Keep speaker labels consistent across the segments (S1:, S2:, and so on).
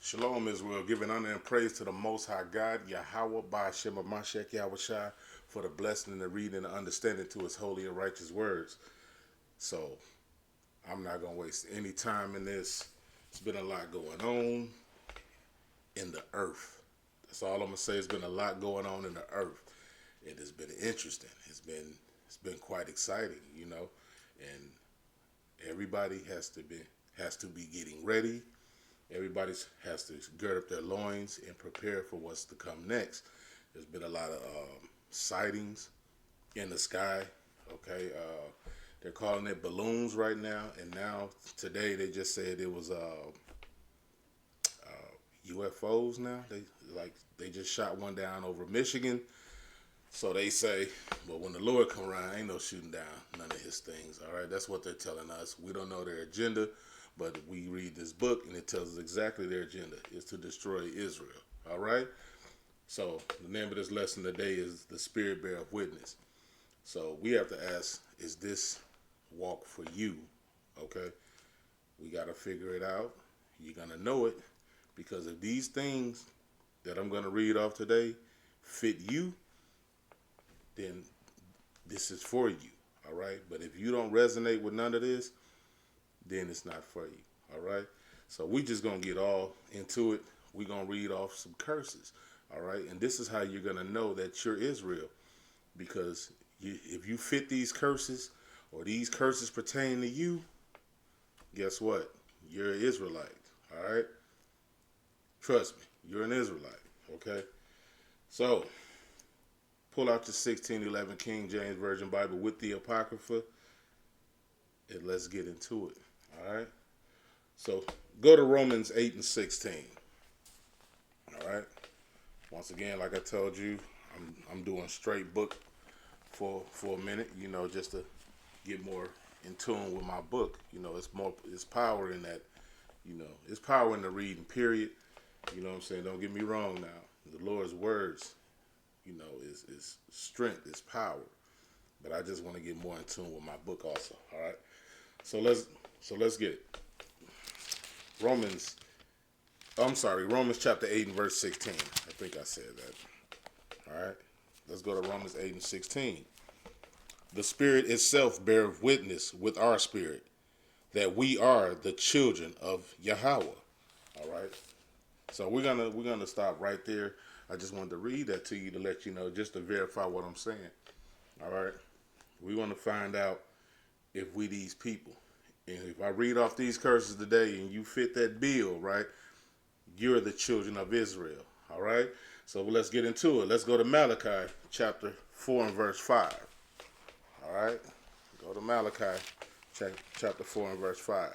S1: Shalom, Israel, giving honor and praise to the Most High God, Yahweh, Ba'ashem, Mashiach, Yahweh Shai, for the blessing and the reading and the understanding to his holy and righteous words. So, I'm not going to waste any time in this. It's been a lot going on in the earth. That's all I'm going to say. It's been a lot going on in the earth. It has been interesting. It's been quite exciting, and everybody has to be getting ready. Everybody has to gird up their loins and prepare for what's to come next. There's been a lot of sightings in the sky. Okay, they're calling it balloons right now, and now today they just said it was UFOs. Now they just shot one down over Michigan. So they say, but when the Lord come around, ain't no shooting down none of his things. All right, that's what they're telling us. We don't know their agenda. But we read this book, and it tells us exactly their agenda is to destroy Israel. All right? So the name of this lesson today is the Spirit Beareth Witness. So we have to ask, is this walk for you? Okay? We got to figure it out. You're going to know it. Because if these things that I'm going to read off today fit you, then this is for you. All right? But if you don't resonate with none of this, then it's not for you. All right? So we just going to get all into it. We're going to read off some curses. All right? And this is how you're going to know that you're Israel. Because if you fit these curses, or these curses pertain to you, guess what? You're an Israelite. All right? Trust me. You're an Israelite. Okay? So, pull out the 1611 King James Version Bible with the Apocrypha, and let's get into it. All right. So go to Romans 8 and 16. All right. Once again, like I told you, I'm doing straight book for a minute, just to get more in tune with my book. It's power in that, it's power in the reading, period. You know what I'm saying? Don't get me wrong now. The Lord's words, is strength, is power. But I just want to get more in tune with my book also. All right. So let's get it. Romans chapter 8 and verse 16. I think I said that. All right. Let's go to Romans 8 and 16. The Spirit itself beareth witness with our spirit that we are the children of Yahweh. All right. So we're gonna stop right there. I just wanted to read that to you to let you know, just to verify what I'm saying. All right. We want to find out if we these people. And if I read off these curses today and you fit that bill, right, you're the children of Israel. All right? So let's get into it. Let's go to Malachi chapter 4 and verse 5. All right? Go to Malachi chapter 4 and verse 5.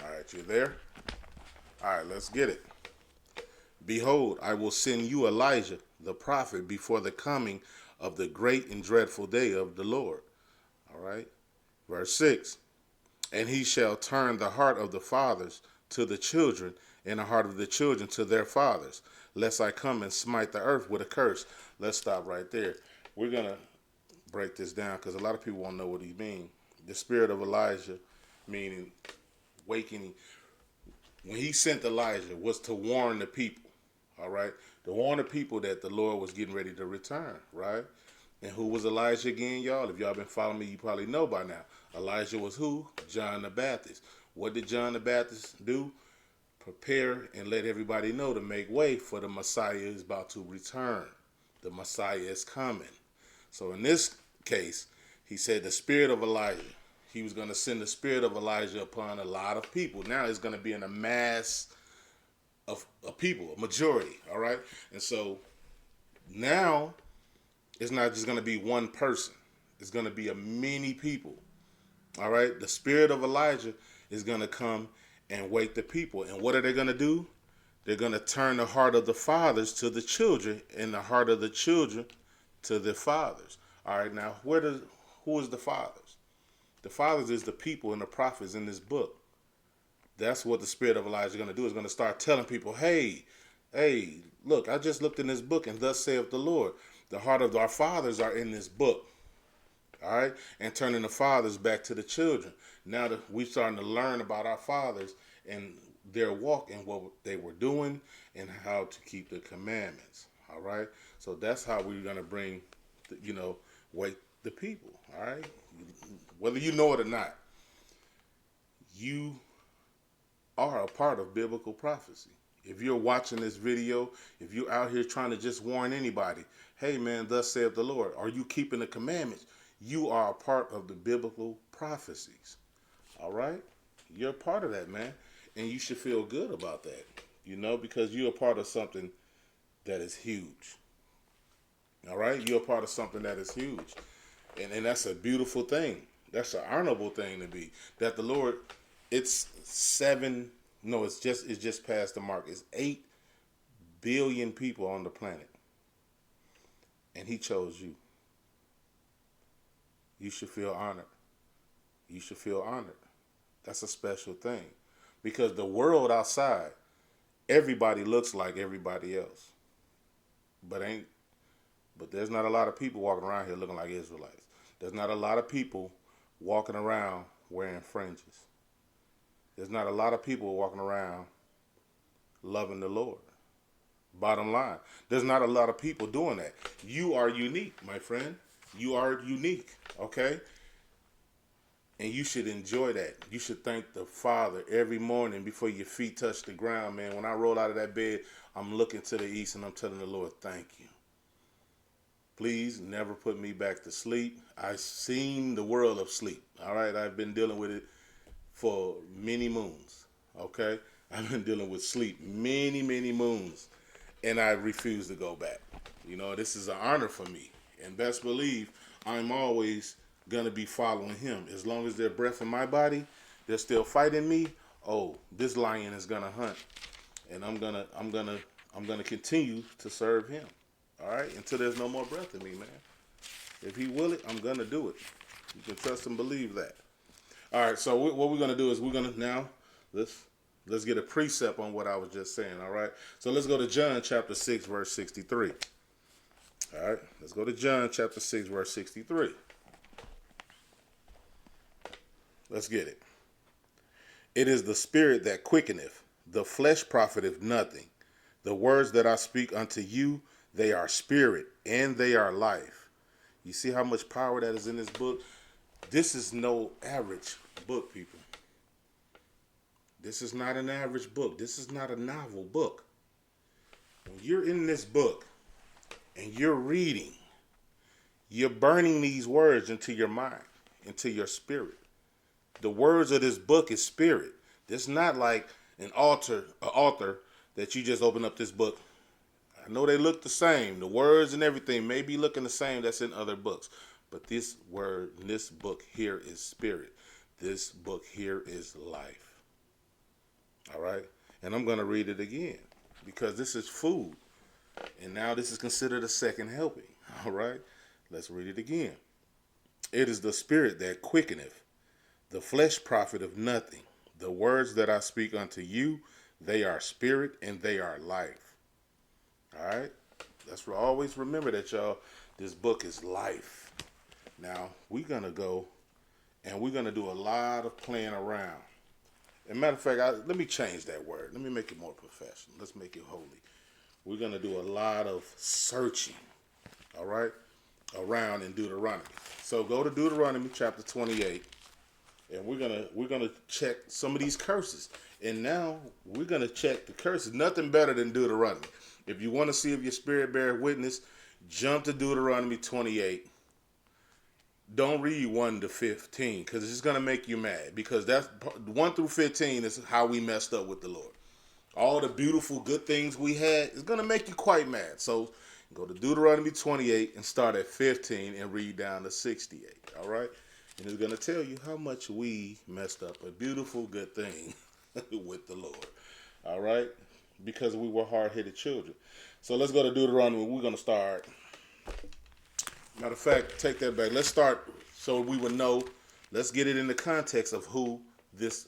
S1: All right, you there? All right, let's get it. Behold, I will send you Elijah, the prophet, before the coming of the great and dreadful day of the Lord. All right. Verse 6. And he shall turn the heart of the fathers to the children, and the heart of the children to their fathers, lest I come and smite the earth with a curse. Let's stop right there. We're going to break this down because a lot of people won't know what he means. The spirit of Elijah, meaning wakening. When he sent Elijah, was to warn the people. All right. To warn the people that the Lord was getting ready to return, right? And who was Elijah again, y'all? If y'all been following me, you probably know by now. Elijah was who? John the Baptist. What did John the Baptist do? Prepare and let everybody know to make way for the Messiah is about to return. The Messiah is coming. So in this case, he said the spirit of Elijah. He was going to send the spirit of Elijah upon a lot of people. Now it's going to be in a mass of people, a majority, all right? And so now it's not just going to be one person. It's going to be a many people, all right? The spirit of Elijah is going to come and wake the people. And what are they going to do? They're going to turn the heart of the fathers to the children and the heart of the children to the fathers. All right, now, who is the fathers? The fathers is the people and the prophets in this book. That's what the spirit of Elijah is going to do. Is going to start telling people, hey, look, I just looked in this book, and thus saith the Lord. The heart of our fathers are in this book. All right, and turning the fathers back to the children. Now that we're starting to learn about our fathers and their walk and what they were doing and how to keep the commandments. All right, so that's how we're gonna bring, wake the people. All right, whether you know it or not, you are a part of biblical prophecy. If you're watching this video, if you're out here trying to just warn anybody, hey man, thus saith the Lord, are you keeping the commandments? You are a part of the biblical prophecies. All right? You're a part of that, man. And you should feel good about that, because you're a part of something that is huge. All right? You're a part of something that is huge. And that's a beautiful thing. That's an honorable thing to be. That the Lord, it's just past the mark. It's 8 billion people on the planet. And he chose you. You should feel honored. You should feel honored. That's a special thing. Because the world outside, everybody looks like everybody else. But there's not a lot of people walking around here looking like Israelites. There's not a lot of people walking around wearing fringes. There's not a lot of people walking around loving the Lord. Bottom line, there's not a lot of people doing that. You are unique, my friend. You are unique, okay? And you should enjoy that. You should thank the Father every morning before your feet touch the ground, man. When I roll out of that bed, I'm looking to the east and I'm telling the Lord, thank you. Please never put me back to sleep. I've seen the world of sleep, all right? I've been dealing with it for many moons, okay? I've been dealing with sleep many, many moons, and I refuse to go back. This is an honor for me. And best believe I'm always going to be following him. As long as there's breath in my body, they're still fighting me. Oh, this lion is going to hunt. And I'm going to continue to serve him. All right? Until there's no more breath in me, man. If he will it, I'm going to do it. You can trust and believe that. All right, so what we're going to do is we're going to now, let's get a precept on what I was just saying, all right? So let's go to John chapter 6, verse 63. All right, let's go to John chapter 6, verse 63. Let's get it. It is the spirit that quickeneth, the flesh profiteth nothing. The words that I speak unto you, they are spirit and they are life. You see how much power that is in this book? This is no average book, people. This is not an average book. This is not a novel book. When you're in this book and you're reading, you're burning these words into your mind, into your spirit. The words of this book is spirit. This is not like an author that you just open up this book. I know they look the same. The words and everything may be looking the same that's in other books. But this word, this book here is spirit. This book here is life. All right? And I'm going to read it again because this is food. And now this is considered a second helping. All right? Let's read it again. It is the spirit that quickeneth. The flesh profiteth nothing. The words that I speak unto you, they are spirit and they are life. All right? Let's always remember that, y'all. This book is life. Now, we're going to go and we're going to do a lot of playing around. As a matter of fact, let me change that word. Let me make it more professional. Let's make it holy. We're going to do a lot of searching, all right, around in Deuteronomy. So go to Deuteronomy chapter 28, and we're gonna check some of these curses. And now we're going to check the curses. Nothing better than Deuteronomy. If you want to see if your spirit beareth witness, jump to Deuteronomy 28. Don't read 1 to 15 because it's just going to make you mad, because that's 1 through 15 is how we messed up with the Lord. All the beautiful good things we had is going to make you quite mad. So go to Deuteronomy 28 and start at 15 and read down to 68. All right. And it's going to tell you how much we messed up a beautiful good thing with the Lord. All right. Because we were hard-headed children. So let's go to Deuteronomy. We're going to start. Matter of fact, take that back. Let's start so we would know. Let's get it in the context of who this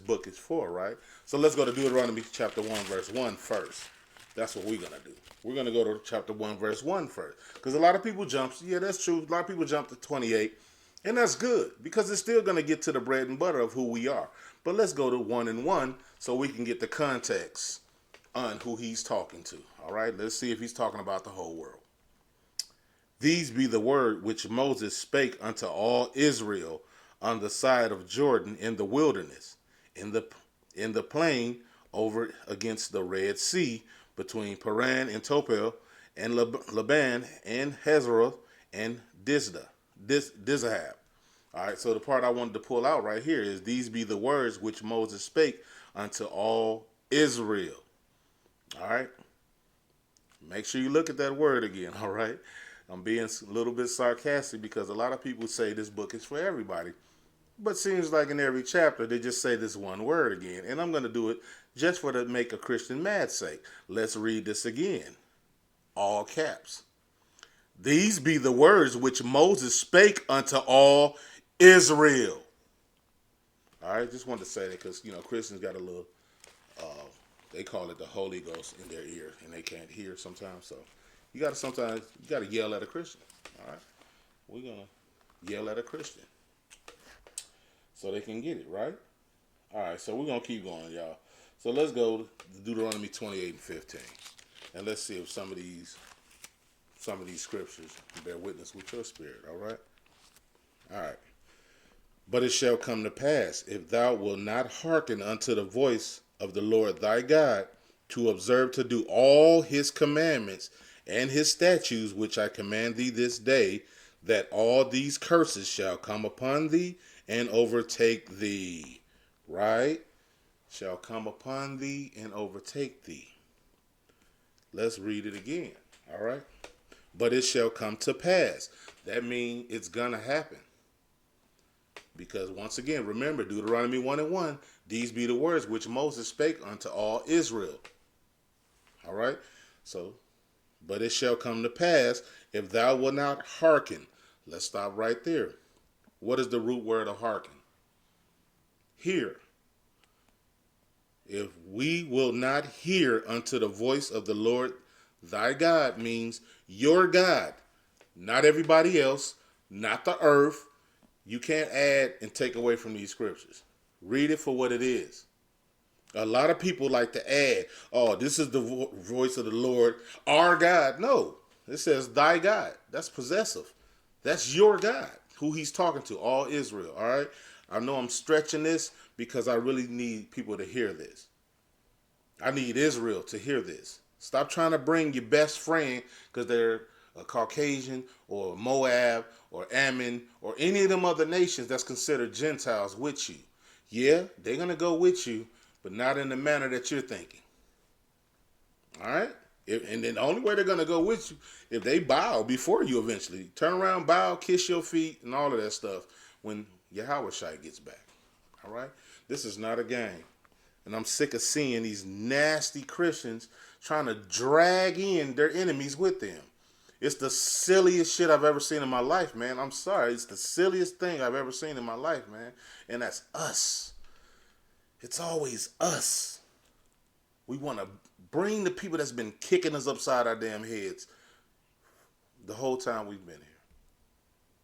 S1: book is for, right? So let's go to Deuteronomy chapter 1, verse 1 first. That's what we're going to do. We're going to go to chapter 1, verse 1 first. Because a lot of people jump. Yeah, that's true. A lot of people jump to 28. And that's good. Because it's still going to get to the bread and butter of who we are. But let's go to 1 and 1 so we can get the context on who he's talking to. All right? Let's see if he's talking about the whole world. These be the word which Moses spake unto all Israel on the side of Jordan in the wilderness, in the plain over against the Red Sea, between Paran and Topel, and Laban and Hazeroth and Dizahab. All right, so the part I wanted to pull out right here is these be the words which Moses spake unto all Israel. All right, make sure you look at that word again. All right, I'm being a little bit sarcastic because a lot of people say this book is for everybody. But seems like in every chapter, they just say this one word again. And I'm going to do it just for the make a Christian mad sake. Let's read this again. All caps. These be the words which Moses spake unto all Israel. All right, just wanted to say that because, Christians got a little, they call it the Holy Ghost in their ear. And they can't hear sometimes. So you got to yell at a Christian. All right, we're going to yell at a Christian so they can get it, right? All right, so we're going to keep going, y'all. So let's go to Deuteronomy 28 and 15. And let's see if some of these scriptures bear witness with your spirit, all right? All right. But it shall come to pass, if thou wilt not hearken unto the voice of the Lord thy God, to observe to do all his commandments and his statutes which I command thee this day, that all these curses shall come upon thee and overtake thee. Right? Shall come upon thee and overtake thee. Let's read it again. All right? But it shall come to pass. That means it's going to happen. Because once again, remember, Deuteronomy 1 and 1, these be the words which Moses spake unto all Israel. All right? So, but it shall come to pass, if thou wilt not hearken. Let's stop right there. What is the root word of hearken? Hear. If we will not hear unto the voice of the Lord thy God means your God, not everybody else, not the earth. You can't add and take away from these scriptures. Read it for what it is. A lot of people like to add, oh, this is the voice of the Lord, our God. No, it says thy God. That's possessive. That's your God, who he's talking to, all Israel, all right? I know I'm stretching this because I really need people to hear this. I need Israel to hear this. Stop trying to bring your best friend because they're a Caucasian or Moab or Ammon or any of them other nations that's considered Gentiles with you. Yeah, they're going to go with you, but not in the manner that you're thinking. All right? And then the only way they're going to go with you, if they bow before you eventually. Turn around, bow, kiss your feet, and all of that stuff when Yahweh Shai gets back. All right? This is not a game. And I'm sick of seeing these nasty Christians trying to drag in their enemies with them. It's the silliest shit I've ever seen in my life, man. I'm sorry. It's the silliest thing I've ever seen in my life, man. And that's us. It's always us. We want to bring the people that's been kicking us upside our damn heads the whole time we've been here.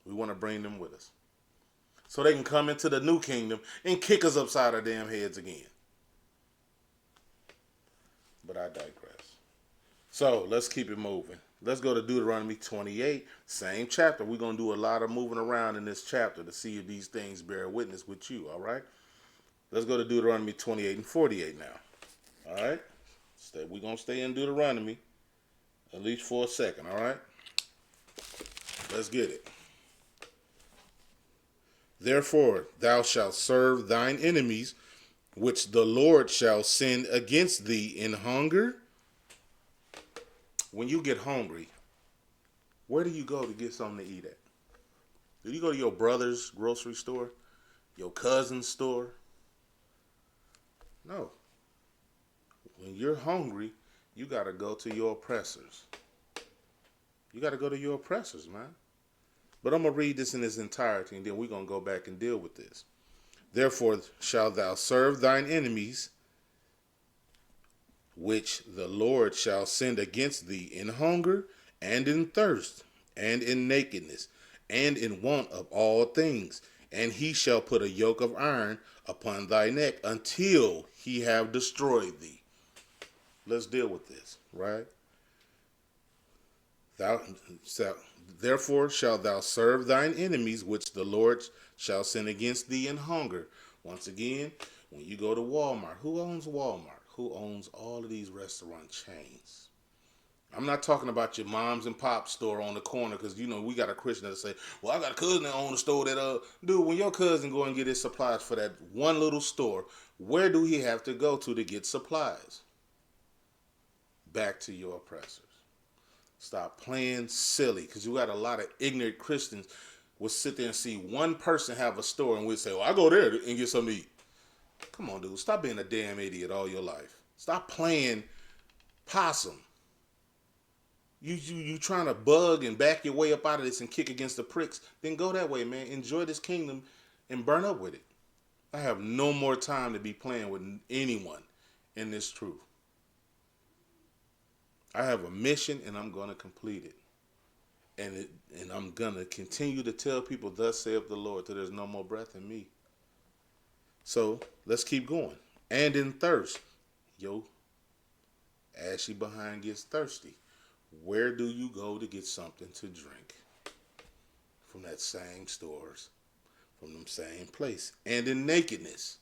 S1: We want to bring them with us so they can come into the new kingdom and kick us upside our damn heads again. But I digress. So let's keep it moving. Let's go to Deuteronomy 28, same chapter. We're going to do a lot of moving around in this chapter to see if these things bear witness with you, all right? Let's go to Deuteronomy 28 and 48 now, all right? We're going to stay in Deuteronomy at least for a second, all right? Let's get it. Therefore, thou shalt serve thine enemies, which the Lord shall send against thee in hunger. When you get hungry, where do you go to get something to eat at? Do you go to your brother's grocery store? Your cousin's store? No. When you're hungry, you got to go to your oppressors. You got to go to your oppressors, man. But I'm going to read this in its entirety, and then we're going to go back and deal with this. Therefore shalt thou serve thine enemies, which the Lord shall send against thee in hunger, and in thirst, and in nakedness, and in want of all things. And he shall put a yoke of iron upon thy neck until he have destroyed thee. Let's deal with this, right? Thou therefore shalt thou serve thine enemies, which the Lord shall send against thee in hunger. Once again, when you go to Walmart, who owns Walmart? Who owns all of these restaurant chains? I'm not talking about your mom's and pop's store on the corner, because we got a Christian that say, well, I got a cousin that owns a store that dude, when your cousin go and get his supplies for that one little store, where do he have to go to get supplies? Back to your oppressors. Stop playing silly, because you got a lot of ignorant Christians will sit there and see one person have a store and we'll say, well, I go there and get something to eat. Come on, dude. Stop being a damn idiot all your life. Stop playing possum. You trying to bug and back your way up out of this and kick against the pricks, then go that way, man. Enjoy this kingdom and burn up with it. I have no more time to be playing with anyone in this truth. I have a mission and I'm going to complete it. And I'm going to continue to tell people, thus saith the Lord, till there's no more breath in me. So let's keep going. And in thirst, ashy behind gets thirsty. Where do you go to get something to drink? From that same stores, from them same place. And in nakedness.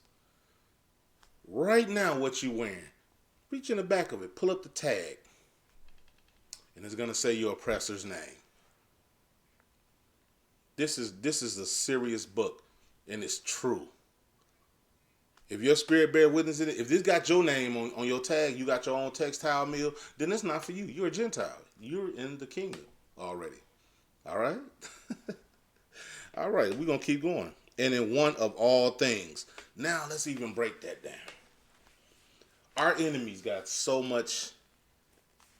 S1: Right now, what you wearing? Reach in the back of it. Pull up the tag. And it's going to say your oppressor's name. This is a serious book. And it's true. If your Spirit Beareth Witness in it, if this got your name on your tag, you got your own textile mill, then it's not for you. You're a Gentile. You're in the kingdom already. All right? All right, we're going to keep going. And in want of all things. Now, let's even break that down. Our enemies got so much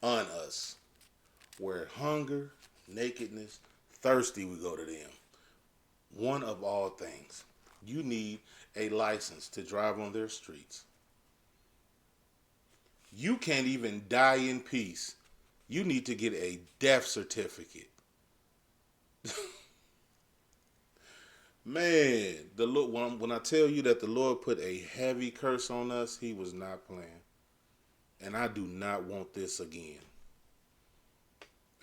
S1: on us. Where hunger, nakedness, thirsty, we go to them. One of all things. You need a license to drive on their streets. You can't even die in peace. You need to get a death certificate. Man, the Lord, when I tell you that the Lord put a heavy curse on us, he was not playing. And I do not want this again.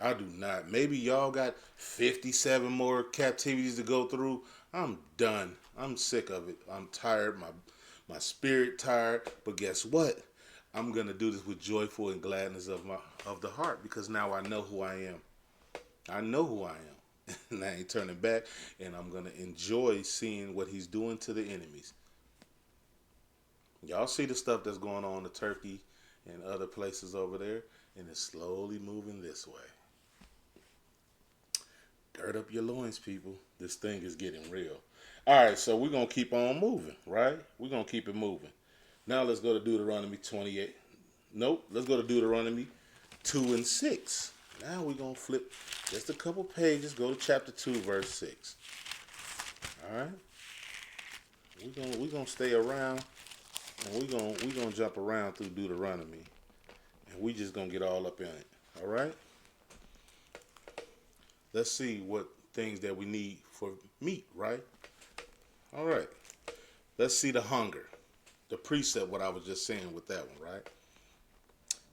S1: I do not. Maybe y'all got 57 more captivities to go through. I'm done. I'm sick of it. I'm tired. My spirit tired. But guess what? I'm going to do this with joyful and gladness of the heart, because now I know who I am. I know who I am. And I ain't turning back. And I'm going to enjoy seeing what he's doing to the enemies. Y'all see the stuff that's going on in Turkey and other places over there. And it's slowly moving this way. Gird up your loins, people. This thing is getting real. All right, so we're going to keep on moving, right? We're going to keep it moving. Now let's go to Deuteronomy 28. Nope, let's go to Deuteronomy 2 and 6. Now we're going to flip just a couple pages. Go to chapter 2, verse 6. All right? We're going to stay around, and we're going to jump around through Deuteronomy. And we just going to get all up in it. All right? Let's see what things that we need for meat, right? All right. Let's see the hunger. The precept, what I was just saying with that one, right?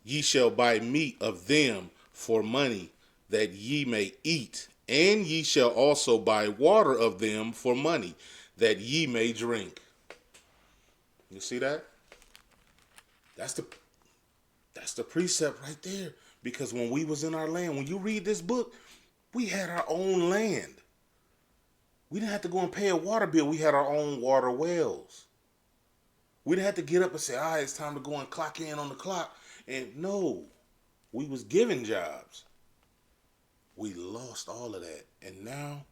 S1: Ye shall buy meat of them for money, that ye may eat. And ye shall also buy water of them for money, that ye may drink. You see that? That's the precept right there. Because when we was in our land, when you read this book, we had our own land. We didn't have to go and pay a water bill. We had our own water wells. We didn't have to get up and say, all right, it's time to go and clock in on the clock. And no, we was given jobs. We lost all of that. And now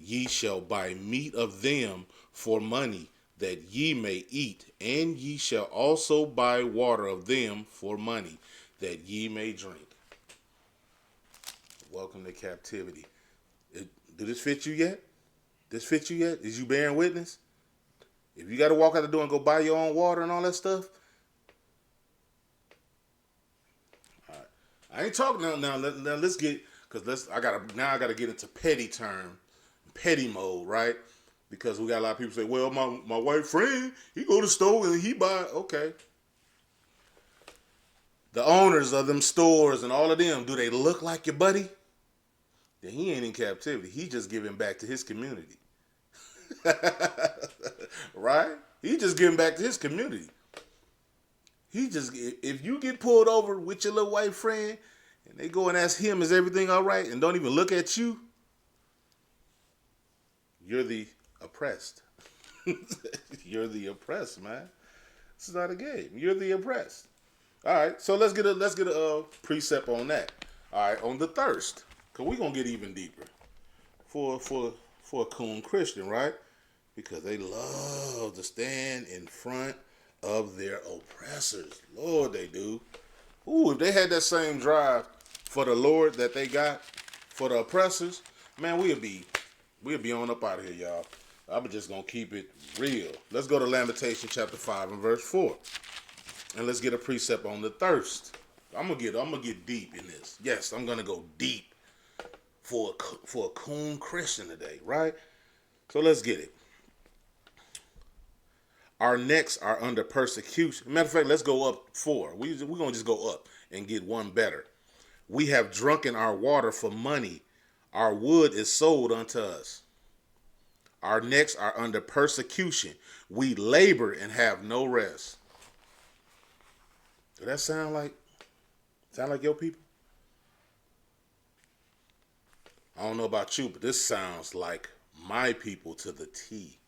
S1: ye shall buy meat of them for money, that ye may eat. And ye shall also buy water of them for money, that ye may drink. Welcome to captivity. Did this fit you yet? This fit you yet? Is you bearing witness? If you got to walk out the door and go buy your own water and all that stuff, I ain't talking now. Let's get because I gotta get into petty mode, right? Because we got a lot of people say, well, my white friend, he go to the store and he buy. Okay, the owners of them stores and all of them, do they look like your buddy? Then he ain't in captivity. He just giving back to his community. Right? He just giving back to his community. If you get pulled over with your little white friend and they go and ask him, is everything all right? And don't even look at you, you're the oppressed. You're the oppressed, man. This is not a game. You're the oppressed. All right, so let's get a precept on that. All right, on the thirst, cause we're gonna get even deeper for a coon Christian, right? Because they love to stand in front of their oppressors. Lord, they do. Ooh, if they had that same drive for the Lord that they got for the oppressors, man, we'll be on up out of here, y'all. I'm just gonna keep it real. Let's go to Lamentation chapter 5 and verse 4. And let's get a precept on the thirst. I'm gonna get deep in this. Yes, I'm gonna go deep for a coon Christian today, right? So let's get it. Our necks are under persecution. Matter of fact, let's go up 4. We're gonna just go up and get one better. We have drunken our water for money. Our wood is sold unto us. Our necks are under persecution. We labor and have no rest. Does that sound like your people? I don't know about you, but this sounds like my people to the T.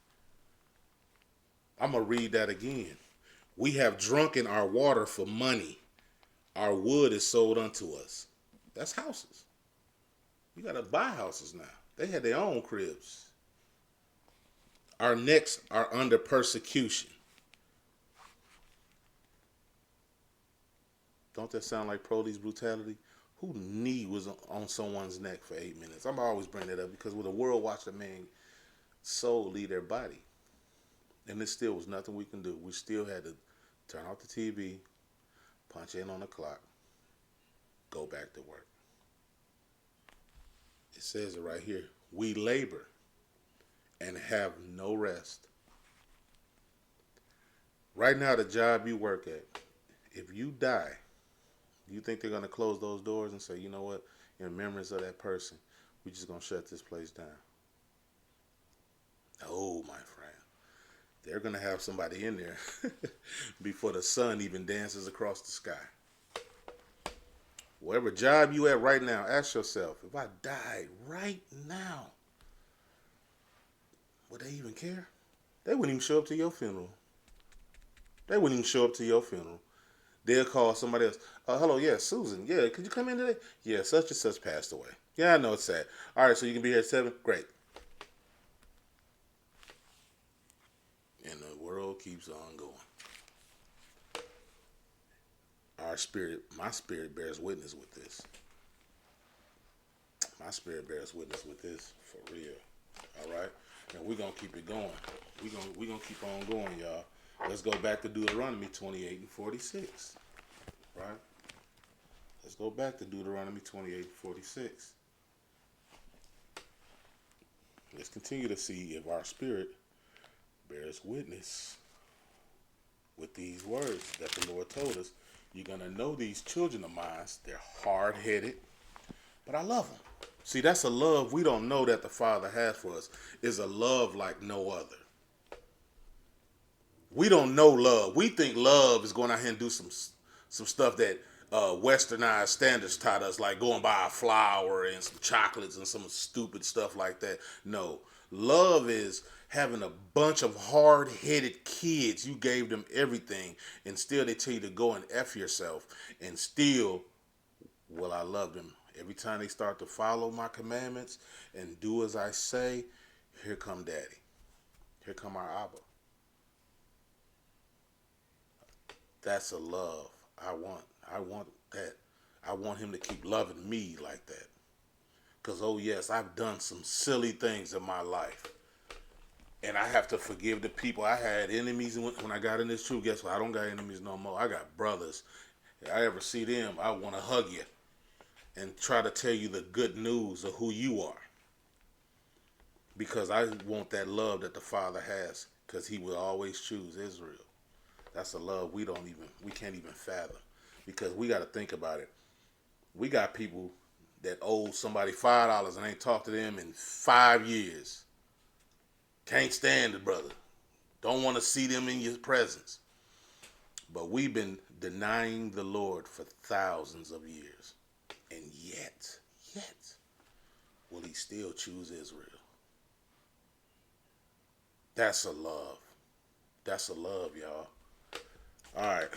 S1: I'm going to read that again. We have drunken our water for money. Our wood is sold unto us. That's houses. You got to buy houses now. They had their own cribs. Our necks are under persecution. Don't that sound like police brutality? Who knee was on someone's neck for 8 minutes? I'm always bringing that up because with the world watched a man soul leave their body. And there still was nothing we can do. We still had to turn off the TV, punch in on the clock, go back to work. It says it right here. We labor and have no rest. Right now, the job you work at, if you die, do you think they're going to close those doors and say, you know what, in remembrance of that person, we're just going to shut this place down? Oh, my friend. They're going to have somebody in there before the sun even dances across the sky. Whatever job you at right now, ask yourself, if I died right now, would they even care? They wouldn't even show up to your funeral. They wouldn't even show up to your funeral. They'll call somebody else. Hello, yeah, Susan. Yeah, could you come in today? Yeah, such and such passed away. Yeah, I know it's sad. All right, so you can be here at 7? Great. And the world keeps on going. My spirit bears witness with this. My spirit bears witness with this for real. All right? And we're going to keep it going. We're gonna keep on going, y'all. Let's go back to Deuteronomy 28 and 46. Right? Let's go back to Deuteronomy 28 and 46. Let's continue to see if our spirit bears witness with these words that the Lord told us. You're going to know these children of mine. They're hard-headed, but I love them. See, that's a love we don't know that the Father has for us. Is a love like no other. We don't know love. We think love is going out here and do some stuff that westernized standards taught us, like going buy a flower and some chocolates and some stupid stuff like that. No, love is having a bunch of hard-headed kids. You gave them everything, and still they tell you to go and F yourself, and still, well, I love them. Every time they start to follow my commandments and do as I say, here come Daddy. Here come our Abba. That's a love I want. I want that. I want him to keep loving me like that. Because, oh yes, I've done some silly things in my life. And I have to forgive the people. I had enemies when I got in this truth. Guess what? I don't got enemies no more. I got brothers. If I ever see them, I want to hug you. and try to tell you the good news of who you are. Because I want that love that the Father has, because he will always choose Israel. That's a love we can't even fathom. Because we got to think about it. We got people that owe somebody $5 and ain't talked to them in 5 years. Can't stand the brother. Don't want to see them in your presence. But we've been denying the Lord for thousands of years. And yet, will he still choose Israel? That's a love. That's a love, y'all. All right.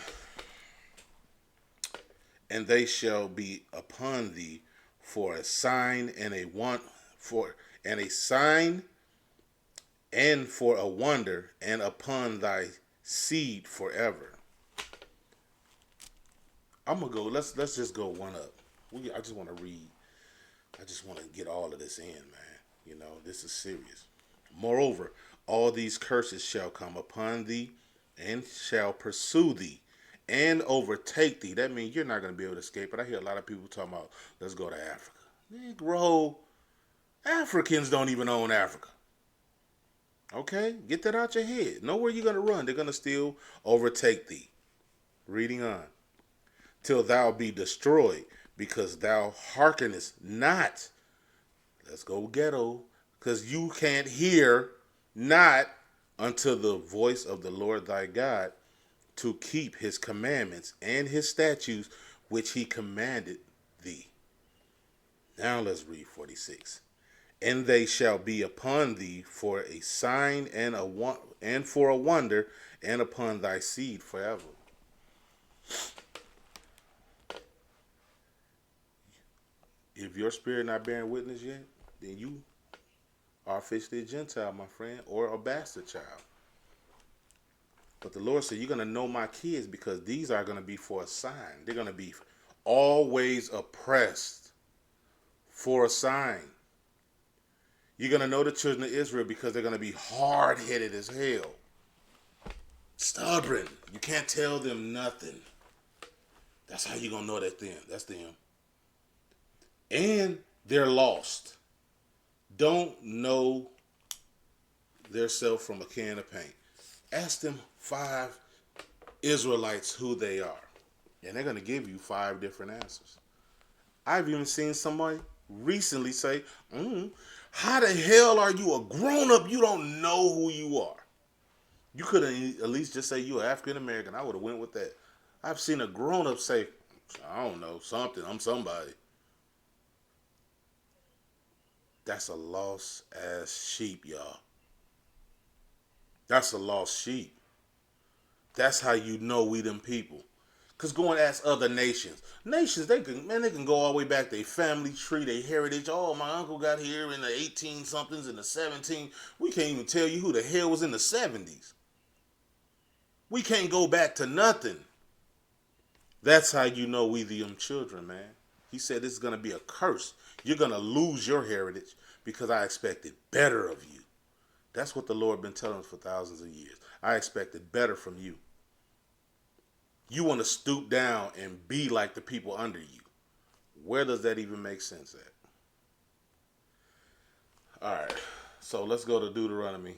S1: And they shall be upon thee for a sign and a sign and for a wonder, and upon thy seed forever. I'm gonna go. Let's just go one up. I just want to read. I just want to get all of this in, man. You know, this is serious. Moreover, all these curses shall come upon thee, and shall pursue thee, and overtake thee. That means you're not going to be able to escape it. I hear a lot of people talking about, let's go to Africa. Negro, Africans don't even own Africa. Okay? Get that out your head. Know where you're going to run. They're going to still overtake thee. Reading on. Till thou be destroyed, because thou hearkenest not. Let's go ghetto. Because you can't hear not unto the voice of the Lord thy God, to keep his commandments and his statutes, which he commanded thee. Now let's read 46. And they shall be upon thee for a sign and for a wonder, and upon thy seed forever. If your spirit not bearing witness yet, then you are officially a Gentile, my friend, or a bastard child. But the Lord said, you're going to know my kids, because these are going to be for a sign. They're going to be always oppressed for a sign. You're going to know the children of Israel because they're going to be hard-headed as hell. Stubborn. You can't tell them nothing. That's how you're going to know that's them. That's them. And they're lost. Don't know their self from a can of paint. Ask them 5 Israelites who they are, and they're going to give you 5 different answers. I've even seen somebody recently say, how the hell are you a grown-up? You don't know who you are. You could have at least just say you're African-American. I would have went with that. I've seen a grown-up say, I don't know, something. I'm somebody. That's a lost-ass sheep, y'all. That's a lost sheep. That's how you know we them people. Because go and ask other nations. Nations, they can go all the way back. Their family tree, their heritage. Oh, my uncle got here in the 18-somethings, in the 17. We can't even tell you who the hell was in the 70s. We can't go back to nothing. That's how you know we them children, man. He said this is going to be a curse. You're going to lose your heritage because I expected better of you. That's what the Lord been telling us for thousands of years. I expected better from you. You want to stoop down and be like the people under you. Where does that even make sense at? All right. So let's go to Deuteronomy.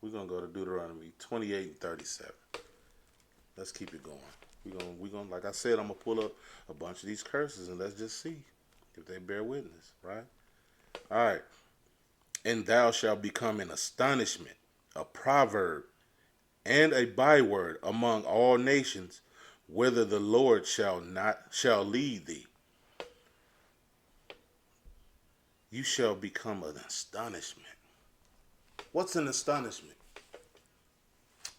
S1: We're going to go to Deuteronomy 28 and 37. Let's keep it going. We're going like I said, I'm going to pull up a bunch of these curses and let's just see if they bear witness, right? All right. And thou shalt become an astonishment, a proverb, and a byword among all nations, whither the Lord shall lead thee. You shall become an astonishment. What's an astonishment?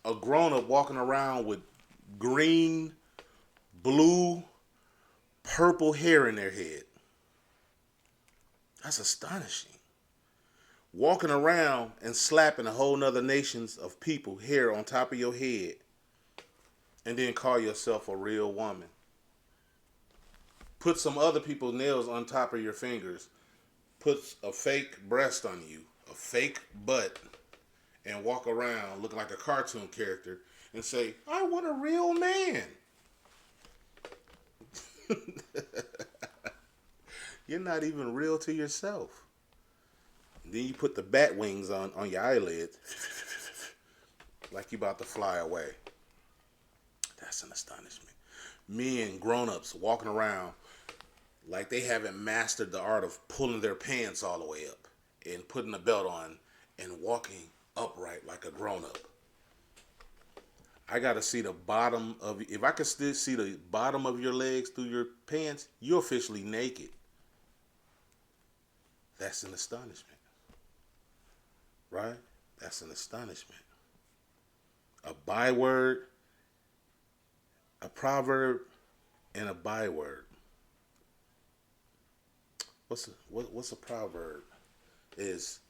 S1: A grown-up walking around with green, blue, purple hair in their head. That's astonishing. Walking around and slapping a whole nother nations of people hair on top of your head, and then call yourself a real woman. Put some other people's nails on top of your fingers. Put a fake breast on you, a fake butt, and walk around looking like a cartoon character and say, I want a real man. You're not even real to yourself. Then you put the bat wings on your eyelids, like you about to fly away. That's an astonishment. Men, grown-ups, walking around like they haven't mastered the art of pulling their pants all the way up and putting a belt on and walking upright like a grown-up. I gotta see the bottom of. If I can still see the bottom of your legs through your pants, you're officially naked. That's an astonishment, right? That's an astonishment. A byword, a proverb, and a byword. What's a proverb? Is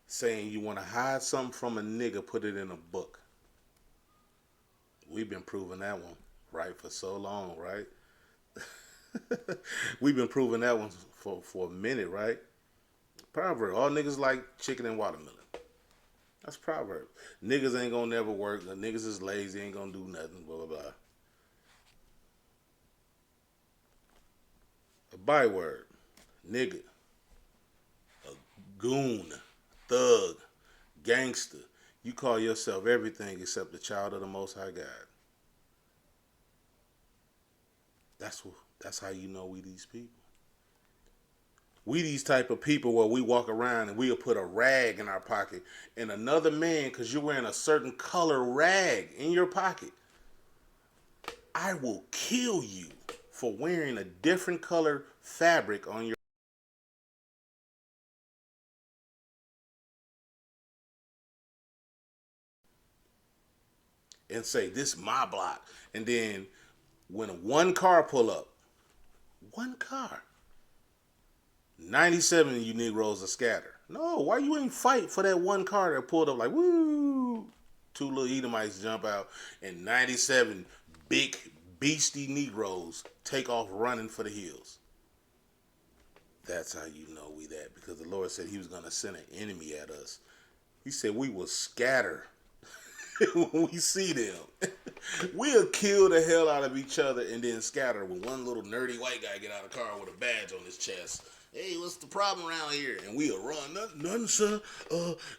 S1: saying you want to hide something from a nigga, put it in a book. We've been proving that one right for so long, right? We've been proving that one for a minute, right? Proverb. All niggas like chicken and watermelon. That's proverb. Niggas ain't gonna never work. The niggas is lazy, ain't gonna do nothing, blah, blah, blah. A byword. Nigga. A goon. Thug. Gangster. You call yourself everything except the child of the Most High God. That's how you know we these people. We these type of people where we walk around and we'll put a rag in our pocket and another man, because you're wearing a certain color rag in your pocket, I will kill you for wearing a different color fabric on your and say this my block. And then when one car pull up, one car, 97 of you Negroes are scattered. No, why you ain't fight for that one car that pulled up like, woo? Two little Edomites jump out, and 97 big beastie Negroes take off running for the hills. That's how you know we that, because the Lord said he was going to send an enemy at us. He said we will scatter when we see them. We'll kill the hell out of each other and then scatter when one little nerdy white guy get out of the car with a badge on his chest. Hey, what's the problem around here? And we'll run. Nothing, sir.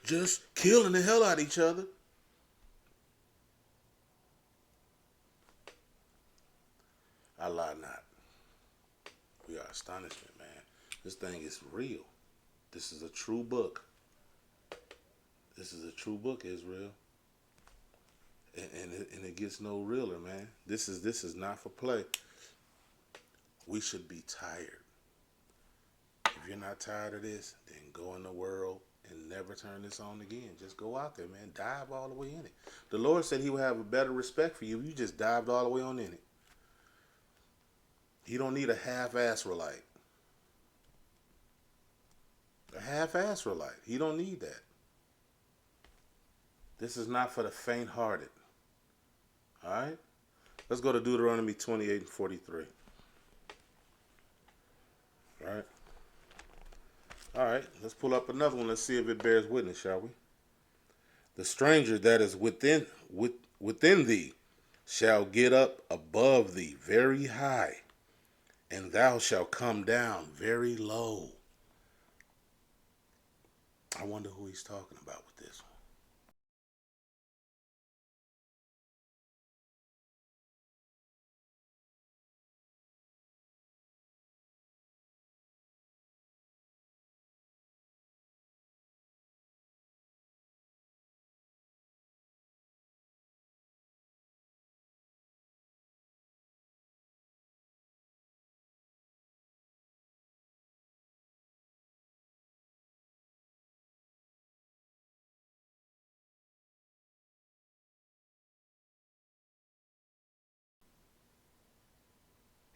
S1: Just killing the hell out of each other. I lie not. We are astonishment, man. This thing is real. This is a true book. This is a true book, Israel. And it gets no realer, man. This is not for play. We should be tired. If you're not tired of this, then go in the world and never turn this on again. Just go out there, man. Dive all the way in it. The Lord said he would have a better respect for you if you just dived all the way on in it. He don't need a half-ass relight. A half-ass relight. He don't need that. This is not for the faint-hearted. All right? Let's go to Deuteronomy 28 and 43. All right? All right, let's pull up another one. Let's see if it bears witness, shall we? The stranger that is within thee shall get up above thee very high, and thou shalt come down very low. I wonder who he's talking about with this one.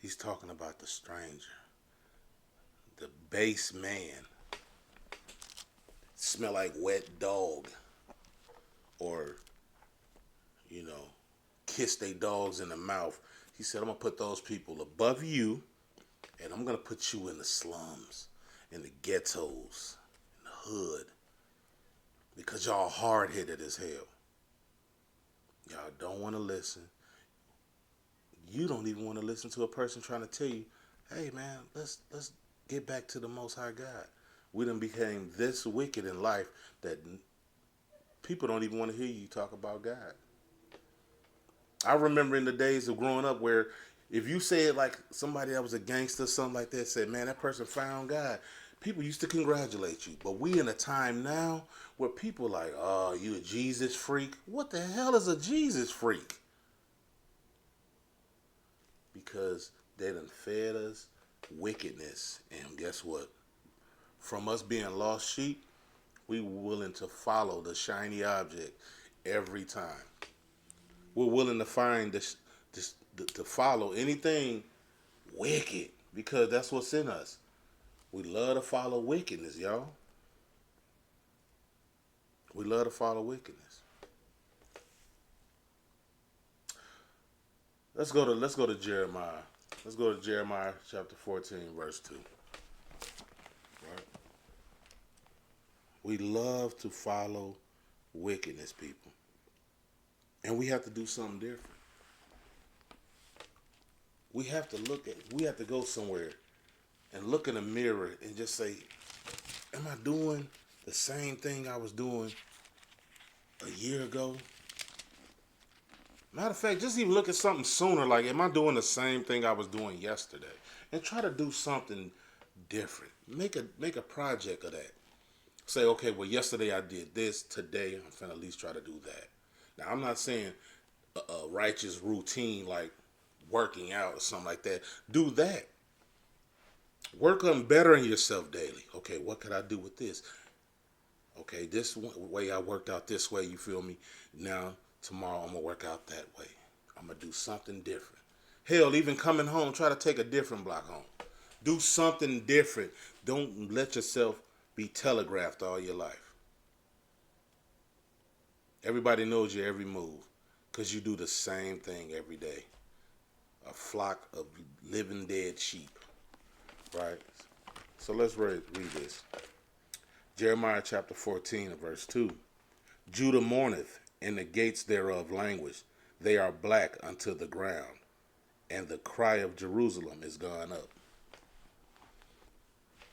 S1: He's talking about the stranger, the base man, smell like wet dog, or, kiss they dogs in the mouth. He said, I'm going to put those people above you, and I'm going to put you in the slums, in the ghettos, in the hood, because y'all hard-headed as hell. Y'all don't want to listen. you don't even want to listen to a person trying to tell you, hey man, let's get back to the Most High God. We done became this wicked in life that people don't even want to hear you talk about God. I remember in the days of growing up where if you said like somebody that was a gangster or something like that said, man, that person found God, people used to congratulate you. But we in a time now where people like, oh, you a Jesus freak? What the hell is a Jesus freak? Because they done fed us wickedness. And guess what? From us being lost sheep, we were willing to follow the shiny object every time. We're willing to find to follow anything wicked because that's what's in us. We love to follow wickedness, y'all. We love to follow wickedness. Let's go to Jeremiah. Let's go to Jeremiah chapter 14, verse 2. Right? We love to follow wickedness, people. And we have to do something different. We have to go somewhere and look in the mirror and just say, am I doing the same thing I was doing a year ago? Matter of fact, just even look at something sooner, like, am I doing the same thing I was doing yesterday? And try to do something different. Make a project of that. Say, okay, well, yesterday I did this. Today, I'm finna at least try to do that. Now, I'm not saying a righteous routine like working out or something like that. Do that. Work on bettering yourself daily. Okay, what could I do with this? Okay, this way I worked out this way, you feel me? Now, tomorrow I'm going to work out that way. I'm going to do something different. Hell, even coming home, try to take a different block home. Do something different. Don't let yourself be telegraphed all your life. Everybody knows your every move because you do the same thing every day. A flock of living dead sheep. Right? So let's read this. Jeremiah chapter 14 and verse 2. Judah mourneth, and the gates thereof languish. They are black unto the ground, and the cry of Jerusalem is gone up.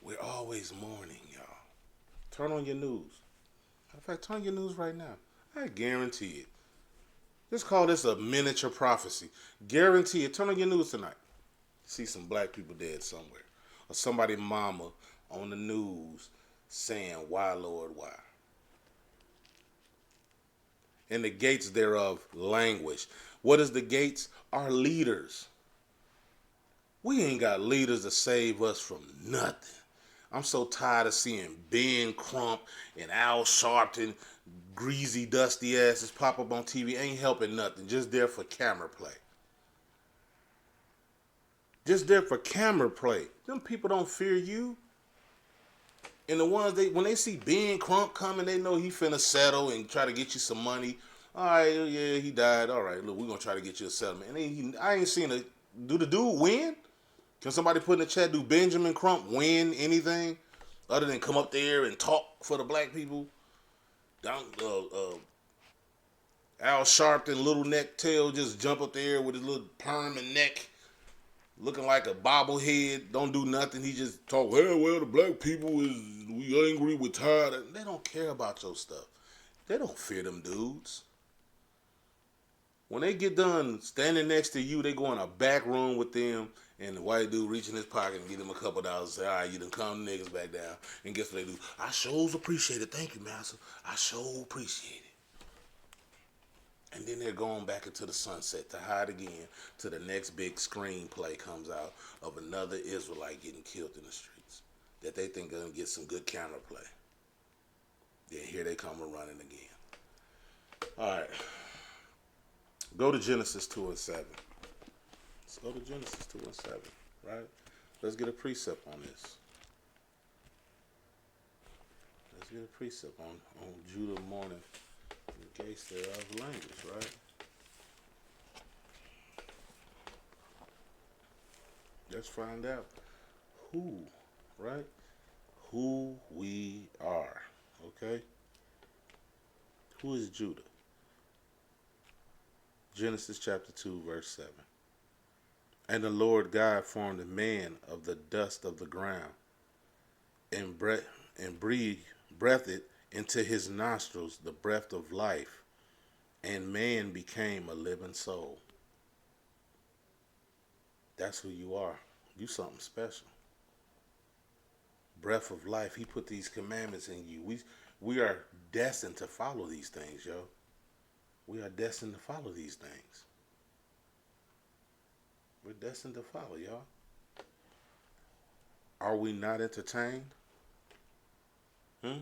S1: We're always mourning, y'all. Turn on your news. In fact, turn on your news right now. I guarantee it. Just call this a miniature prophecy. Guarantee it. Turn on your news tonight. See some black people dead somewhere. Or somebody mama on the news saying, why, Lord, why? And the gates thereof languish. What is the gates? Our leaders. We ain't got leaders to save us from nothing. I'm so tired of seeing Ben Crump and Al Sharpton, greasy, dusty asses pop up on TV. Ain't helping nothing. Just there for camera play. Just there for camera play. Them people don't fear you. And the ones when they see Ben Crump coming, they know he finna settle and try to get you some money. All right, yeah, he died. All right, look, we're gonna try to get you a settlement. And I ain't seen do the dude win? Can somebody put in the chat, do Benjamin Crump win anything other than come up there and talk for the black people? Al Sharpton, little neck tail, just jump up there with his little perm and neck, looking like a bobblehead, don't do nothing. He just talk, well, the black people we angry, we tired. They don't care about your stuff. They don't fear them dudes. When they get done standing next to you, they go in a back room with them, and the white dude reach in his pocket and give them a couple dollars and say, all right, you done calm the niggas back down. And guess what they do? I sure appreciate it. Thank you, master. I sure appreciate it. And then they're going back into the sunset to hide again till the next big screenplay comes out of another Israelite getting killed in the streets that they think are going to get some good camera play. Then here they come running again. All right. Go to Genesis 2 and 7. Let's go to Genesis 2 and 7, right? Let's get a precept on this. Let's get a precept on Judah mourning the gates thereof language, right? Let's find out who, right? Who we are, okay? Who is Judah? Genesis chapter 2, verse 7. And the Lord God formed a man of the dust of the ground, and breathed it into his nostrils the breath of life, and man became a living soul. That's who you are. You something special. Breath of life. He put these commandments in you. We are destined to follow these things, yo. We are destined to follow these things. We're destined to follow, y'all. Are we not entertained? Are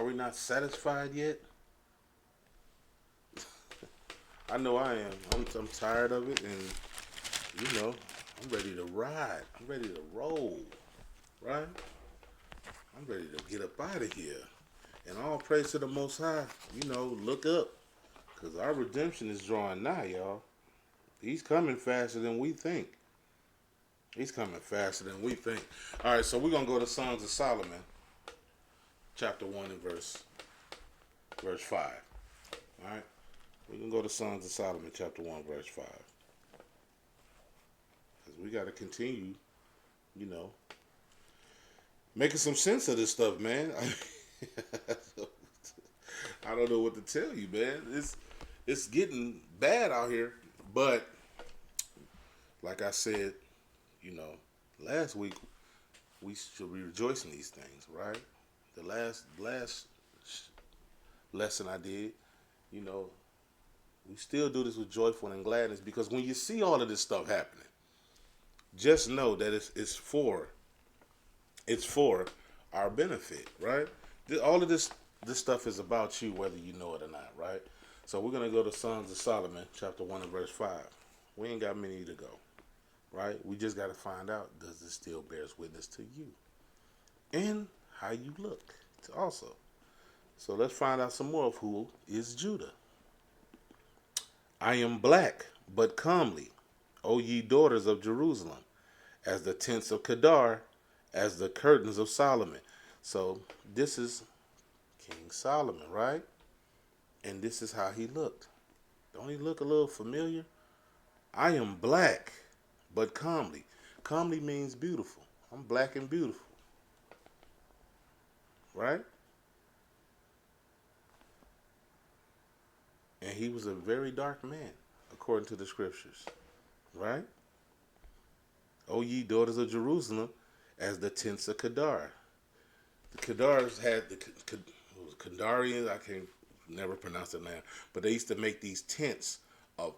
S1: we not satisfied yet? I know I am. I'm tired of it, and I'm ready to ride. I'm ready to roll, right? I'm ready to get up out of here. And all praise to the Most High. Look up, because our redemption is drawing nigh, y'all. He's coming faster than we think. He's coming faster than we think. All right, so we're going to go to Songs of Solomon, chapter 1 and verse 5. All right? We're going to go to Songs of Solomon, chapter 1, verse 5. Because we got to continue, making some sense of this stuff, man. I don't know what to tell you, man. It's getting bad out here. But, like I said, last week, we should be rejoicing these things, right? The last lesson I did, we still do this with joyful and gladness, because when you see all of this stuff happening, just know that it's for our benefit, right? All of this stuff is about you, whether you know it or not, right? So we're going to go to Songs of Solomon, chapter 1 and verse 5. We ain't got many to go, right? We just got to find out, does this still bears witness to you? And how you look also. So let's find out some more of who is Judah. I am black, but comely, O ye daughters of Jerusalem, as the tents of Kedar, as the curtains of Solomon. So this is King Solomon, right? And this is how he looked. Don't he look a little familiar? I am black, but comely. Comely means beautiful. I'm black and beautiful. Right? And he was a very dark man, according to the scriptures. Right? O ye daughters of Jerusalem, as the tents of Kedar. The Kedars had the Kedarians, I can't never pronounce it now, but they used to make these tents of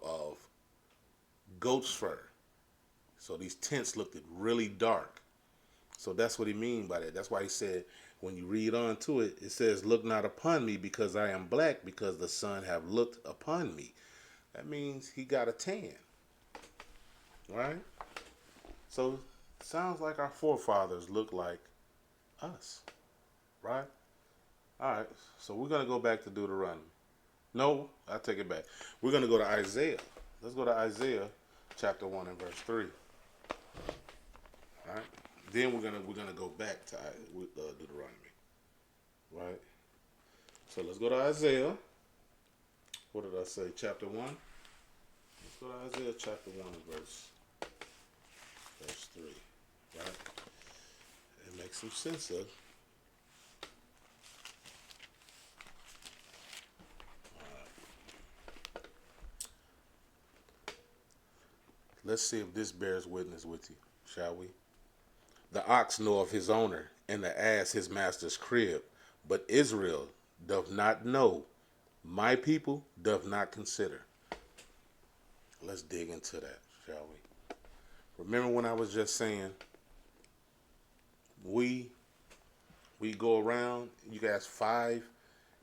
S1: goat's fur. So these tents looked really dark. So that's what he mean by that. That's why he said, when you read on to it, it says, look not upon me because I am black, because the sun have looked upon me. That means he got a tan. Right? So sounds like our forefathers look like us. Right? All right. So we're going to go back to Deuteronomy. No, I take it back. We're going to go to Isaiah. Let's go to Isaiah chapter 1 and verse 3. All right? Then we're gonna go back to Deuteronomy. Right? So let's go to Isaiah. What did I say? Chapter 1. Let's go to Isaiah chapter 1 and verse 3. Right? It makes some sense of. Let's see if this bears witness with you, shall we? The ox knoweth his owner, and the ass his master's crib. But Israel doth not know, my people doth not consider. Let's dig into that, shall we? Remember when I was just saying, we go around, you guys 5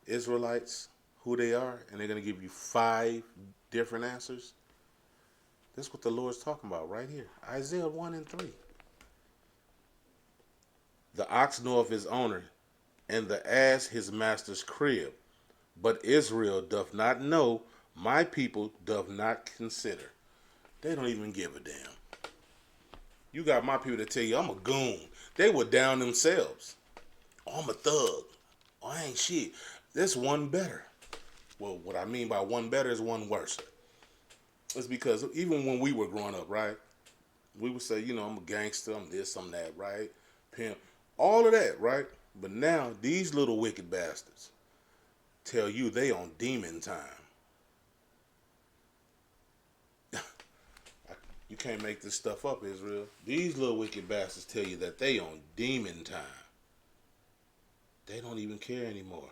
S1: Israelites, who they are, and they're going to give you 5 different answers? This is what the Lord's talking about right here. Isaiah 1 and 3. The ox knoweth his owner, and the ass his master's crib. But Israel doth not know, my people doth not consider. They don't even give a damn. You got my people that tell you, I'm a goon. They were down themselves. Oh, I'm a thug. Oh, I ain't shit. There's one better. Well, what I mean by one better is one worse. It's because even when we were growing up, right? We would say, I'm a gangster, I'm this, I'm that, right? Pimp, all of that, right? But now these little wicked bastards tell you they on demon time. You can't make this stuff up, Israel. These little wicked bastards tell you that they on demon time. They don't even care anymore.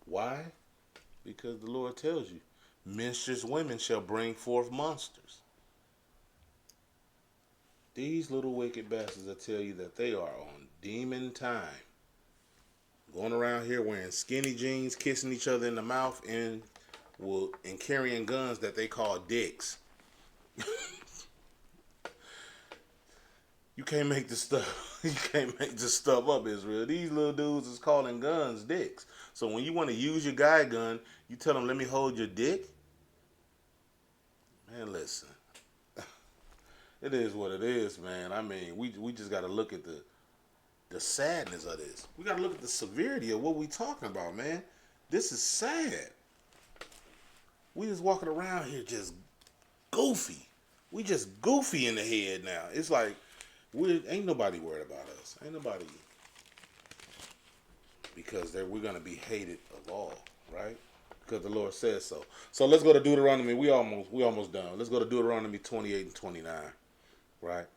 S1: Why? Because the Lord tells you, menstruous women shall bring forth monsters. These little wicked bastards will tell you that they are on demon time. Going around here wearing skinny jeans, kissing each other in the mouth, and carrying guns that they call dicks. You can't make this stuff. You can't make this stuff up, Israel. These little dudes is calling guns dicks. So when you want to use your guy gun, you tell them, "Let me hold your dick." Man, listen. It is what it is, man. I mean, we just got to look at the sadness of this. We got to look at the severity of what we talking about, man. This is sad. We just walking around here just goofy. We just goofy in the head now. It's like ain't nobody worried about us. Ain't nobody, because we're gonna be hated of all, right? Because the Lord says so. So let's go to Deuteronomy. We almost done. Let's go to Deuteronomy 28 and 29, right?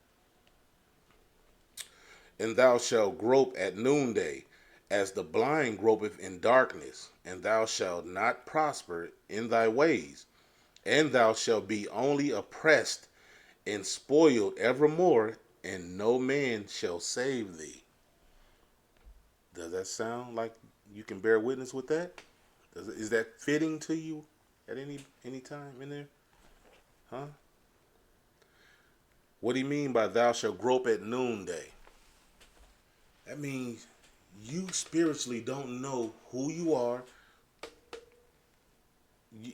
S1: And thou shalt grope at noonday, as the blind gropeth in darkness, and thou shalt not prosper in thy ways, and thou shalt be only oppressed and spoiled evermore, and no man shall save thee. Does that sound like you can bear witness with that? Is that fitting to you at any time in there? Huh? What do you mean by thou shalt grope at noonday? That means you spiritually don't know who you are.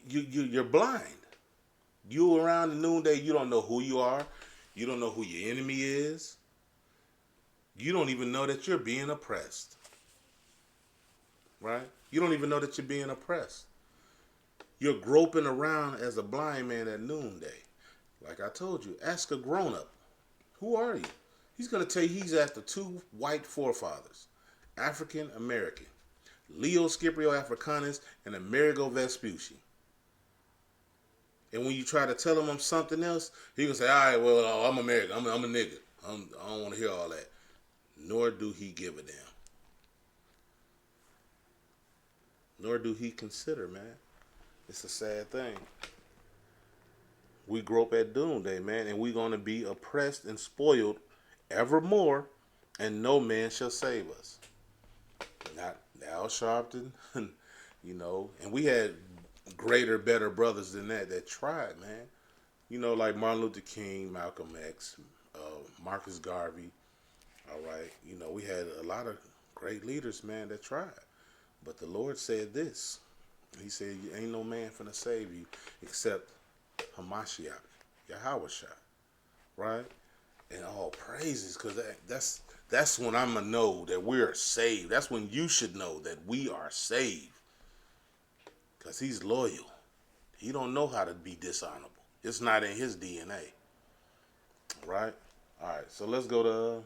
S1: You're blind. You around the noonday, you don't know who you are. You don't know who your enemy is. You don't even know that you're being oppressed. Right? You don't even know that you're being oppressed. You're groping around as a blind man at noonday. Like I told you, ask a grown-up. Who are you? He's going to tell you he's after two white forefathers. African American. Leo Scipio Africanus and Amerigo Vespucci. And when you try to tell him I'm something else, he can say, all right, well, I'm American. I'm a nigga. I don't want to hear all that. Nor do he give a damn. Nor do he consider, man. It's a sad thing. We grope at doomsday, man, and we're going to be oppressed and spoiled evermore, and no man shall save us. Not Al Sharpton, and we had greater, better brothers than that tried, man. Like Martin Luther King, Malcolm X, Marcus Garvey, all right. We had a lot of great leaders, man, that tried. But the Lord said this. He said, ain't no man finna save you except Hamashiach, Yahawashai, right? And all praises, because that's when I'm going to know that we're saved. That's when you should know that we are saved. Because he's loyal. He don't know how to be dishonorable. It's not in his DNA. Right? All right, so let's go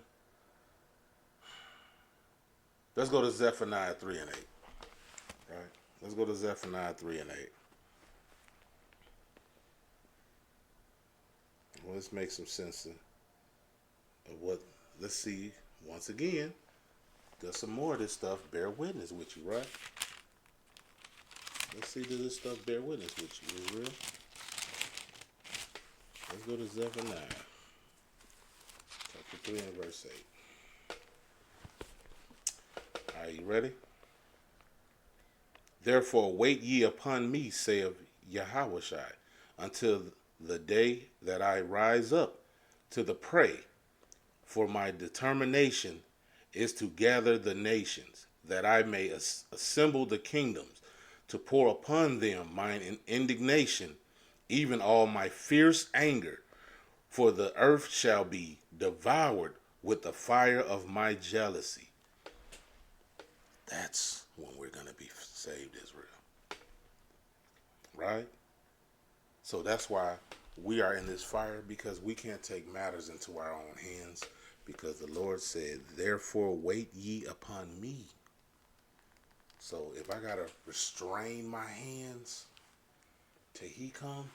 S1: to Zephaniah 3 and 8. Right? Let's go to Zephaniah 3 and 8. Well, let's make some sense of what. Let's see, once again, does some more of this stuff bear witness with you, right? Let's see, does this stuff bear witness with you, Israel? Let's go to Zephaniah, chapter 3 and verse 8. Are you ready? Therefore wait ye upon me, saith Yahawashai, until the day that I rise up to the prey. For my determination is to gather the nations, that I may assemble the kingdoms, to pour upon them mine indignation, even all my fierce anger. For the earth shall be devoured with the fire of my jealousy. That's when we're going to be saved, Israel. Right? So that's why we are in this fire because we can't take matters into our own hands, because the Lord said, therefore wait ye upon me. So if I got to restrain my hands till he come,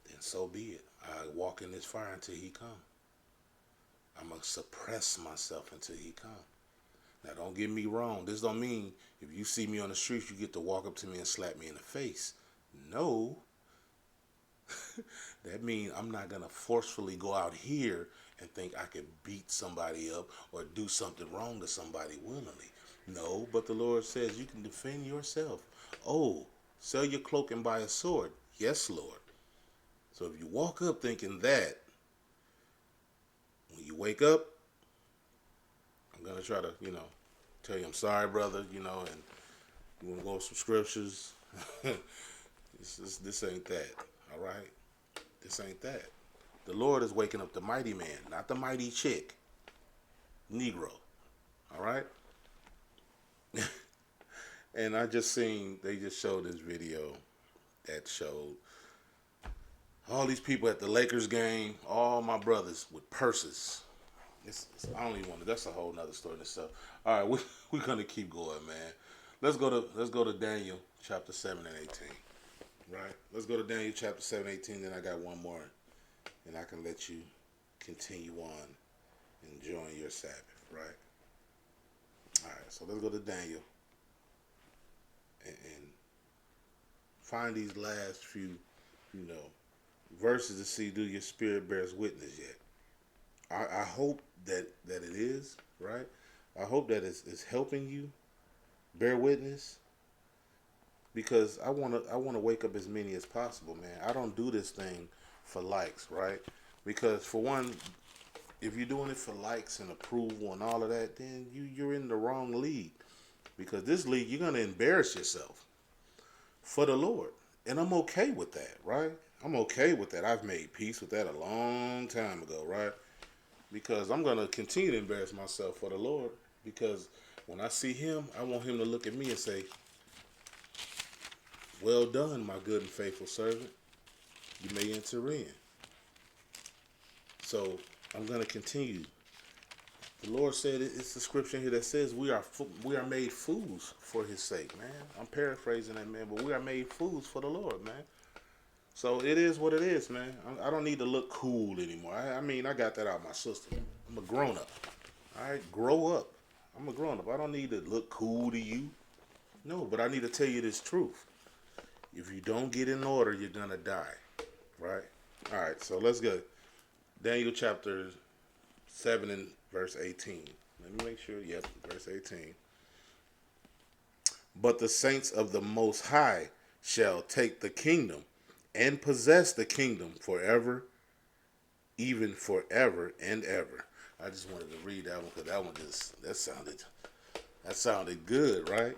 S1: then so be it. I walk in this fire until he come. I'm going to suppress myself until he come. Now, don't get me wrong. This don't mean if you see me on the streets, you get to walk up to me and slap me in the face. No. That means I'm not going to forcefully go out here and think I can beat somebody up or do something wrong to somebody willingly. No, but the Lord says you can defend yourself. Oh, sell your cloak and buy a sword. Yes, Lord. So if you walk up thinking that, when you wake up, I'm going to try to, tell you I'm sorry, brother, and you want to go with some scriptures. This ain't that, all right? This ain't that. The Lord is waking up the mighty man, not the mighty chick, Negro, all right? And I just seen, they just showed this video that showed all these people at the Lakers game, all my brothers with purses. I don't even want to. That's a whole nother story and stuff. All right, we're gonna keep going, man. Let's go to Daniel chapter 7 and 18. Right. Let's go to Daniel chapter 7, 18. Then I got one more, and I can let you continue on enjoying your Sabbath. Right. All right. So let's go to Daniel and find these last few, verses to see, do your spirit bears witness yet. I hope that it is, right? I hope that it's helping you bear witness, because I want to wake up as many as possible, man. I don't do this thing for likes, right? Because for one, if you're doing it for likes and approval and all of that, then you're in the wrong league. Because this league, you're going to embarrass yourself for the Lord. And I'm okay with that, right? I'm okay with that. I've made peace with that a long time ago, right? Because I'm going to continue to embarrass myself for the Lord. Because when I see him, I want him to look at me and say, well done, my good and faithful servant. You may enter in. So I'm going to continue. The Lord said, it's the scripture here that says we are made fools for his sake, man. I'm paraphrasing that, man, but we are made fools for the Lord, man. So it is what it is, man. I don't need to look cool anymore. I got that out of my system. I'm a grown-up. All right? Grow up. I'm a grown-up. I don't need to look cool to you. No, but I need to tell you this truth. If you don't get in order, you're going to die. Right? All right, so let's go. Daniel chapter 7 and verse 18. Let me make sure. Yep, verse 18. But the saints of the Most High shall take the kingdom and possess the kingdom forever, even forever and ever. I just wanted to read that one because that sounded good, right?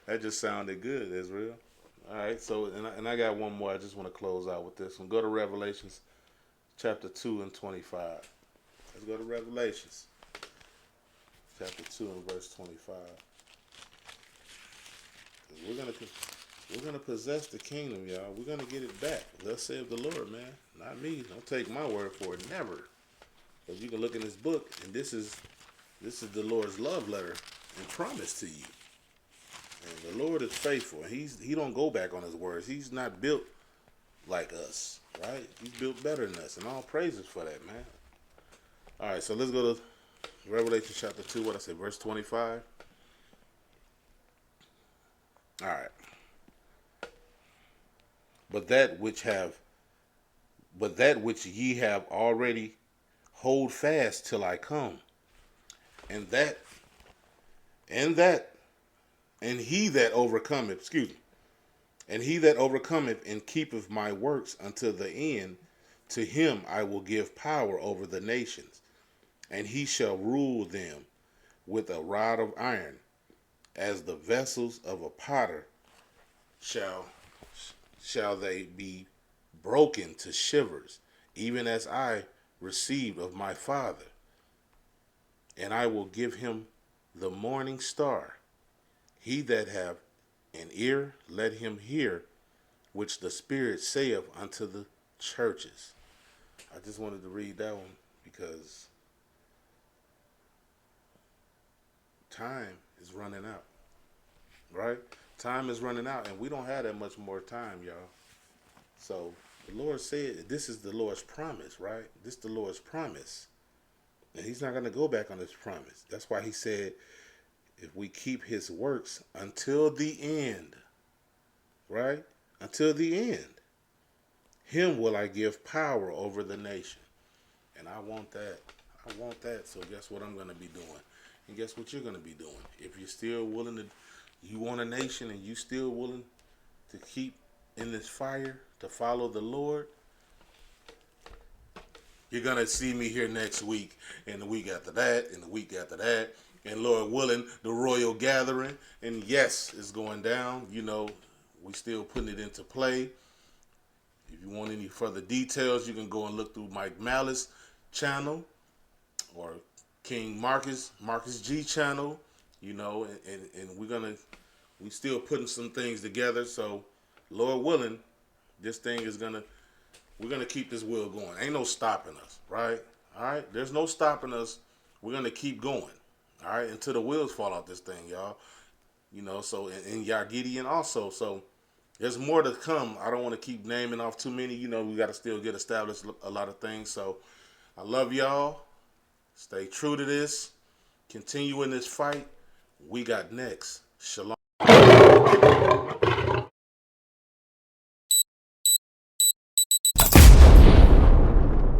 S1: That just sounded good, Israel. All right, so and I got one more. I just want to close out with this one. Go to Revelations chapter 2 and 25. Let's go to Revelations chapter 2 and verse 25. We're gonna possess the kingdom, y'all. We're gonna get it back. Thus saith the Lord, man. Not me. Don't take my word for it. Never. But you can look in this book, and this is the Lord's love letter and promise to you. And the Lord is faithful. He don't go back on his words. He's not built like us, right? He's built better than us, and all praises for that, man. All right, so let's go to Revelation chapter 2. What I say, verse 25. All right. But that which ye have already hold fast till I come. And he that overcometh, and he that overcometh and keepeth my works unto the end, to him I will give power over the nations, and he shall rule them with a rod of iron, as the vessels of a potter shall they be broken to shivers, even as I received of my Father. And I will give him the morning star. He that have an ear, let him hear which the Spirit saith unto the churches. I just wanted to read that one because time is running out, right? Time is running out, and we don't have that much more time, y'all. So the Lord said, this is the Lord's promise, right? This is the Lord's promise. And he's not going to go back on his promise. That's why he said, if we keep his works until the end, right? Until the end, him will I give power over the nation. And I want that. I want that. So guess what I'm going to be doing? And guess what you're going to be doing? If you're still willing to, you want a nation and you still willing to keep in this fire, to follow the Lord, you're going to see me here next week, and the week after that, and the week after that, and Lord willing, the royal gathering. And yes, it's going down. You know, we still putting it into play. If you want any further details, you can go and look through Mike Malice channel or King Marcus G channel, you know, and we still putting some things together. So Lord willing, this thing is we're gonna keep this wheel going. Ain't no stopping us, right? All right, there's no stopping us. We're gonna keep going, all right, until the wheels fall off this thing, y'all. You know, so and y'all Gideon also. So there's more to come. I don't want to keep naming off too many. You know, we got to still get established a lot of things. So I love y'all. Stay true to this. Continue in this fight. We got next. Shalom.